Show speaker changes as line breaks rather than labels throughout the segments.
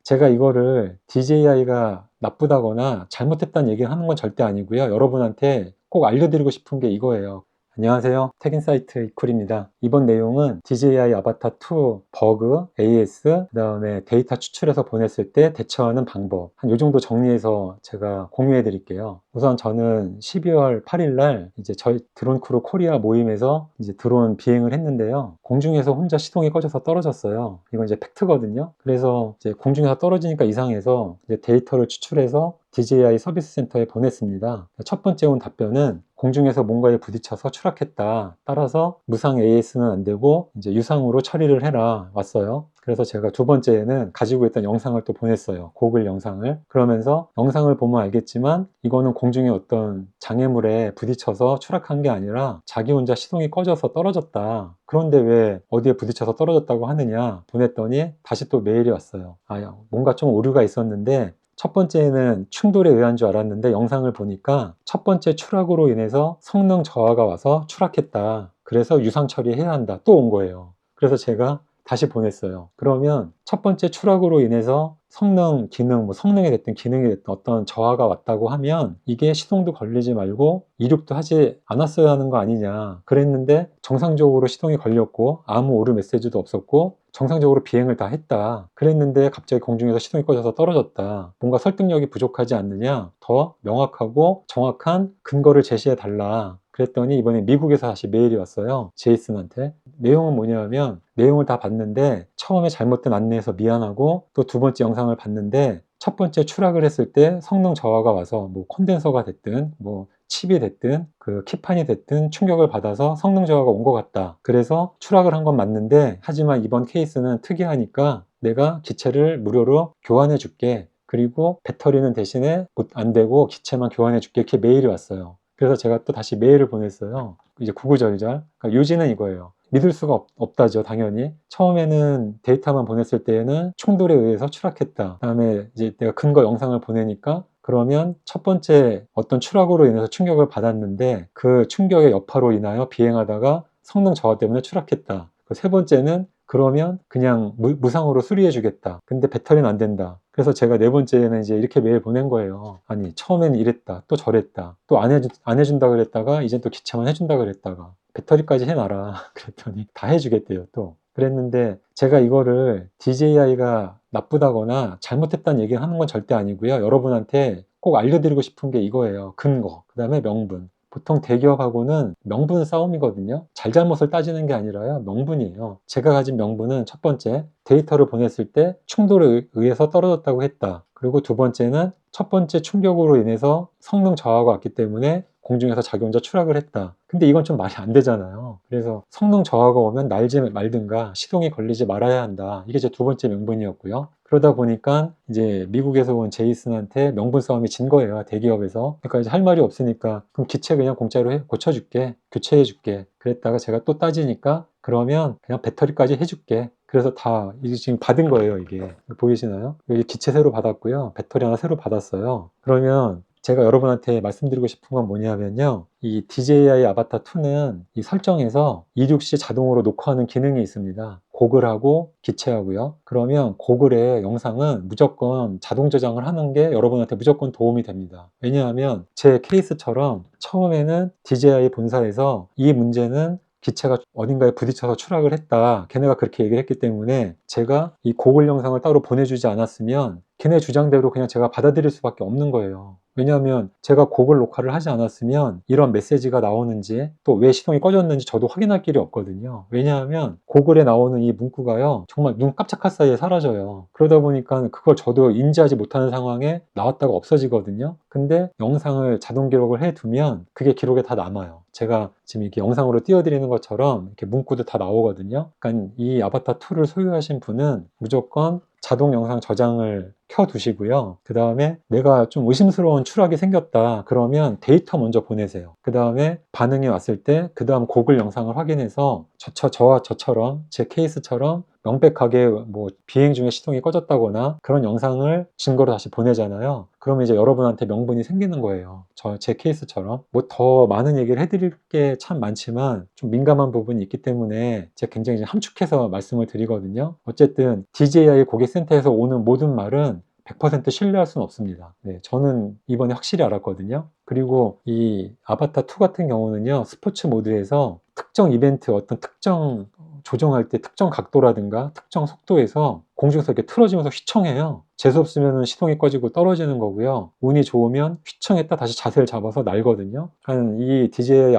제가 이거를 DJI가 나쁘다거나 잘못했다는 얘기를 하는 건 절대 아니고요. 여러분한테 꼭 알려드리고 싶은 게 이거예요. 안녕하세요. techinsight 이쿨입니다. 이번 내용은 DJI 아바타2 버그, AS, 그 다음에 데이터 추출해서 보냈을 때 대처하는 방법, 한 요 정도 정리해서 제가 공유해 드릴게요. 우선 저는 12월 8일 날 이제 저희 드론 크루 코리아 모임에서 이제 드론 비행을 했는데요. 공중에서 혼자 시동이 꺼져서 떨어졌어요. 이건 이제 팩트거든요. 그래서 이제 공중에서 떨어지니까 이상해서 이제 데이터를 추출해서 DJI 서비스 센터에 보냈습니다. 첫 번째 온 답변은 공중에서 뭔가에 부딪혀서 추락했다. 따라서 무상 AS는 안 되고 이제 유상으로 처리를 해라 왔어요. 그래서 제가 두 번째에는 가지고 있던 영상을 또 보냈어요. 고글 영상을. 그러면서 영상을 보면 알겠지만 이거는 공중에 어떤 장애물에 부딪혀서 추락한 게 아니라 자기 혼자 시동이 꺼져서 떨어졌다. 그런데 왜 어디에 부딪혀서 떨어졌다고 하느냐 보냈더니 다시 또 메일이 왔어요. 뭔가 좀 오류가 있었는데 첫 번째는 충돌에 의한 줄 알았는데 영상을 보니까 첫 번째 추락으로 인해서 성능 저하가 와서 추락했다. 그래서 유상 처리해야 한다. 또 온 거예요. 그래서 제가 다시 보냈어요. 그러면 첫 번째 추락으로 인해서 성능, 기능, 성능이 됐든 기능이 됐든 어떤 저하가 왔다고 하면 이게 시동도 걸리지 말고 이륙도 하지 않았어야 하는 거 아니냐 그랬는데 정상적으로 시동이 걸렸고 아무 오류 메시지도 없었고 정상적으로 비행을 다 했다 그랬는데 갑자기 공중에서 시동이 꺼져서 떨어졌다. 뭔가 설득력이 부족하지 않느냐, 더 명확하고 정확한 근거를 제시해 달라. 그랬더니 이번에 미국에서 다시 메일이 왔어요. 제이슨한테. 내용은 뭐냐면 내용을 다 봤는데 처음에 잘못된 안내에서 미안하고 또 두 번째 영상을 봤는데 첫 번째 추락을 했을 때 성능 저하가 와서 콘덴서가 됐든 칩이 됐든 그 키판이 됐든 충격을 받아서 성능 저하가 온 것 같다. 그래서 추락을 한 건 맞는데 하지만 이번 케이스는 특이하니까 내가 기체를 무료로 교환해 줄게. 그리고 배터리는 대신에 안 되고 기체만 교환해 줄게. 이렇게 메일이 왔어요. 그래서 제가 또 다시 메일을 보냈어요. 이제 구구절절. 그러니까 요지는 이거예요. 믿을 수가 없다죠, 당연히. 처음에는 데이터만 보냈을 때에는 충돌에 의해서 추락했다. 그다음에 이제 내가 근거 영상을 보내니까 그러면 첫 번째 어떤 추락으로 인해서 충격을 받았는데 그 충격의 여파로 인하여 비행하다가 성능 저하 때문에 추락했다. 그 세 번째는 그러면 그냥 무상으로 수리해 주겠다. 근데 배터리는 안 된다. 그래서 제가 네 번째에는 이제 이렇게 메일 보낸 거예요. 아니, 처음엔 이랬다. 또 저랬다. 또 안 해준다 그랬다가 이제 또 기차만 해준다 그랬다가 배터리까지 해놔라. 그랬더니 다 해주겠대요, 또. 그랬는데 제가 이거를 DJI가 나쁘다거나 잘못했다는 얘기를 하는 건 절대 아니고요. 여러분한테 꼭 알려드리고 싶은 게 이거예요. 근거, 그 다음에 명분. 보통 대기업하고는 명분 싸움이거든요. 잘잘못을 따지는 게 아니라요. 명분이에요. 제가 가진 명분은 첫 번째, 데이터를 보냈을 때 충돌에 의해서 떨어졌다고 했다. 그리고 두 번째는 첫 번째 충격으로 인해서 성능 저하가 왔기 때문에 공중에서 자기 혼자 추락을 했다. 근데 이건 좀 말이 안 되잖아요. 그래서 성능 저하가 오면 날지 말든가 시동이 걸리지 말아야 한다. 이게 제 두 번째 명분이었고요. 그러다 보니까 이제 미국에서 온 제이슨한테 명분 싸움이 진 거예요. 대기업에서. 그러니까 이제 할 말이 없으니까 그럼 기체 그냥 공짜로 고쳐줄게. 교체해줄게. 그랬다가 제가 또 따지니까 그러면 그냥 배터리까지 해줄게. 그래서 다 이게 지금 받은 거예요. 이게 보이시나요? 여기 기체 새로 받았고요. 배터리 하나 새로 받았어요. 그러면 제가 여러분한테 말씀드리고 싶은 건 뭐냐면요. 이 DJI 아바타2는 이 설정에서 이륙 시 자동으로 녹화하는 기능이 있습니다. 고글하고 기체하고요. 그러면 고글의 영상은 무조건 자동 저장을 하는 게 여러분한테 무조건 도움이 됩니다. 왜냐하면 제 케이스처럼 처음에는 DJI 본사에서 이 문제는 기체가 어딘가에 부딪혀서 추락을 했다. 걔네가 그렇게 얘기를 했기 때문에 제가 이 고글 영상을 따로 보내주지 않았으면 걔네 주장대로 그냥 제가 받아들일 수밖에 없는 거예요. 왜냐하면 제가 고글 녹화를 하지 않았으면 이런 메시지가 나오는지 또 왜 시동이 꺼졌는지 저도 확인할 길이 없거든요. 왜냐하면 고글에 나오는 이 문구가요. 정말 눈 깜짝할 사이에 사라져요. 그러다 보니까 그걸 저도 인지하지 못하는 상황에 나왔다가 없어지거든요. 근데 영상을 자동 기록을 해두면 그게 기록에 다 남아요. 제가 지금 이렇게 영상으로 띄워드리는 것처럼 이렇게 문구도 다 나오거든요. 그러니까 이 아바타2를 소유하신 분은 무조건 자동 영상 저장을 켜두시고요. 그 다음에 내가 좀 의심스러운 추락이 생겼다. 그러면 데이터 먼저 보내세요. 그 다음에 반응이 왔을 때 그 다음 고글 영상을 확인해서 저와 저처럼 제 케이스처럼 명백하게 뭐 비행 중에 시동이 꺼졌다거나 그런 영상을 증거로 다시 보내잖아요. 그러면 이제 여러분한테 명분이 생기는 거예요. 제 케이스처럼. 뭐 더 많은 얘기를 해드릴 게 참 많지만 좀 민감한 부분이 있기 때문에 제가 굉장히 함축해서 말씀을 드리거든요. 어쨌든 DJI 고객센터에서 오는 모든 말은 100% 신뢰할 수는 없습니다. 네, 저는 이번에 확실히 알았거든요. 그리고 이 아바타2 같은 경우는요, 스포츠 모드에서 특정 이벤트, 어떤 특정 조정할 때 특정 각도라든가 특정 속도에서 공중에서 이렇게 틀어지면서 휘청해요. 재수 없으면 시동이 꺼지고 떨어지는 거고요. 운이 좋으면 휘청했다 다시 자세를 잡아서 날거든요. 이 DJI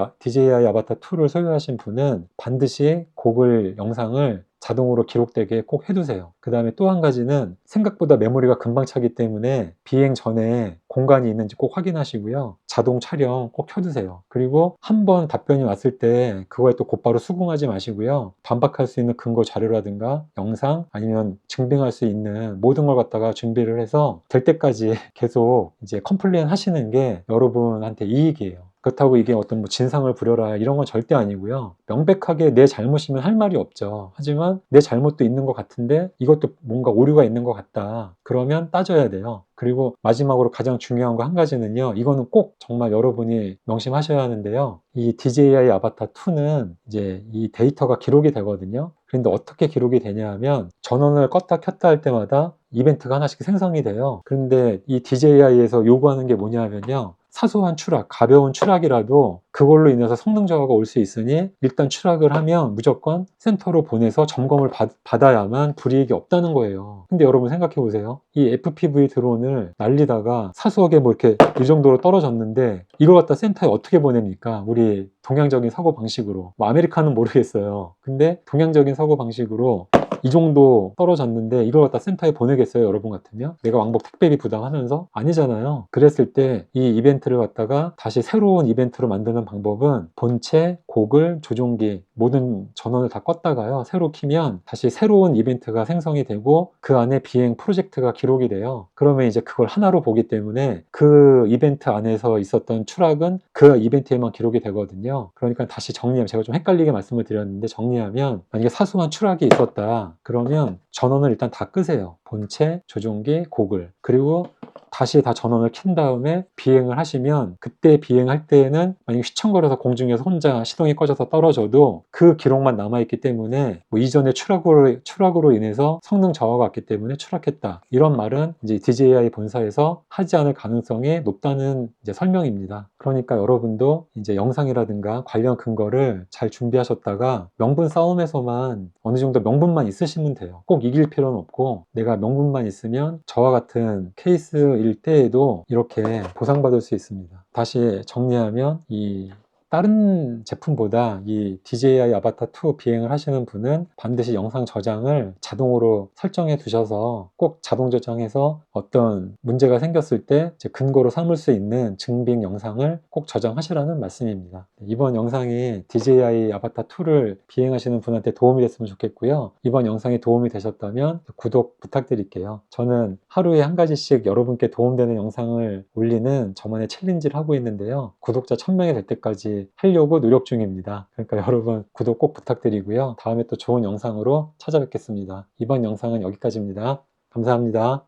아바타2를 소유하신 분은 반드시 고글 영상을 자동으로 기록되게 꼭 해두세요. 그 다음에 또 한 가지는 생각보다 메모리가 금방 차기 때문에 비행 전에 공간이 있는지 꼭 확인하시고요. 자동 촬영 꼭 켜두세요. 그리고 한번 답변이 왔을 때 그거에 또 곧바로 수긍하지 마시고요. 반박할 수 있는 근거 자료라든가 영상 아니면 증빙할 수 있는 모든 걸 갖다가 준비를 해서 될 때까지 계속 이제 컴플레인 하시는 게 여러분한테 이익이에요. 그렇다고 이게 어떤 뭐 진상을 부려라 이런 건 절대 아니고요. 명백하게 내 잘못이면 할 말이 없죠. 하지만 내 잘못도 있는 것 같은데 이것도 뭔가 오류가 있는 것 같다. 그러면 따져야 돼요. 그리고 마지막으로 가장 중요한 거 한 가지는요. 이거는 꼭 정말 여러분이 명심하셔야 하는데요. 이 DJI 아바타 2는 이제 이 데이터가 기록이 되거든요. 그런데 어떻게 기록이 되냐 하면 전원을 껐다 켰다 할 때마다 이벤트가 하나씩 생성이 돼요. 그런데 이 DJI에서 요구하는 게 뭐냐 하면요. 사소한 추락, 가벼운 추락이라도 그걸로 인해서 성능 저하가 올 수 있으니 일단 추락을 하면 무조건 센터로 보내서 점검을 받아야만 불이익이 없다는 거예요. 근데 여러분 생각해 보세요. 이 FPV 드론을 날리다가 사소하게 뭐 이렇게 이 정도로 떨어졌는데 이걸 갖다 센터에 어떻게 보냅니까? 우리 동양적인 사고 방식으로. 뭐 아메리카는 모르겠어요. 근데 동양적인 사고 방식으로 이 정도 떨어졌는데 이걸 갖다 센터에 보내겠어요, 여러분 같으면? 내가 왕복 택배비 부담하면서? 아니잖아요. 그랬을 때 이 이벤트를 갖다가 다시 새로운 이벤트로 만드는 방법은 본체, 고글, 조종기 모든 전원을 다 껐다가요. 새로 키면 다시 새로운 이벤트가 생성이 되고 그 안에 비행 프로젝트가 기록이 돼요. 그러면 이제 그걸 하나로 보기 때문에 그 이벤트 안에서 있었던 추락은 그 이벤트에만 기록이 되거든요. 그러니까 다시 정리하면 제가 좀 헷갈리게 말씀을 드렸는데 정리하면 만약에 사소한 추락이 있었다. 그러면 전원을 일단 다 끄세요. 본체, 조종기, 고글. 그리고 다시 다 전원을 킨 다음에 비행을 하시면 그때 비행할 때에는 만약에 휘청거려서 공중에서 혼자 시동이 꺼져서 떨어져도 그 기록만 남아있기 때문에 뭐 이전에 추락으로 인해서 성능 저하가 왔기 때문에 추락했다. 이런 말은 이제 DJI 본사에서 하지 않을 가능성이 높다는 이제 설명입니다. 그러니까 여러분도 이제 영상이라든가 관련 근거를 잘 준비하셨다가 명분 싸움에서만 어느 정도 명분만 있으시면 돼요. 꼭 이길 필요는 없고 내가 명분만 있으면 저와 같은 케이스일 때에도 이렇게 보상받을 수 있습니다. 다시 정리하면 이 다른 제품보다 이 DJI 아바타2 비행을 하시는 분은 반드시 영상 저장을 자동으로 설정해 두셔서 꼭 자동 저장해서 어떤 문제가 생겼을 때 근거로 삼을 수 있는 증빙 영상을 꼭 저장하시라는 말씀입니다. 이번 영상이 DJI 아바타2를 비행하시는 분한테 도움이 됐으면 좋겠고요. 이번 영상이 도움이 되셨다면 구독 부탁드릴게요. 저는 하루에 한 가지씩 여러분께 도움되는 영상을 올리는 저만의 챌린지를 하고 있는데요. 구독자 1000명이 될 때까지 하려고 노력 중입니다. 그러니까 여러분 구독 꼭 부탁드리고요. 다음에 또 좋은 영상으로 찾아뵙겠습니다. 이번 영상은 여기까지입니다. 감사합니다.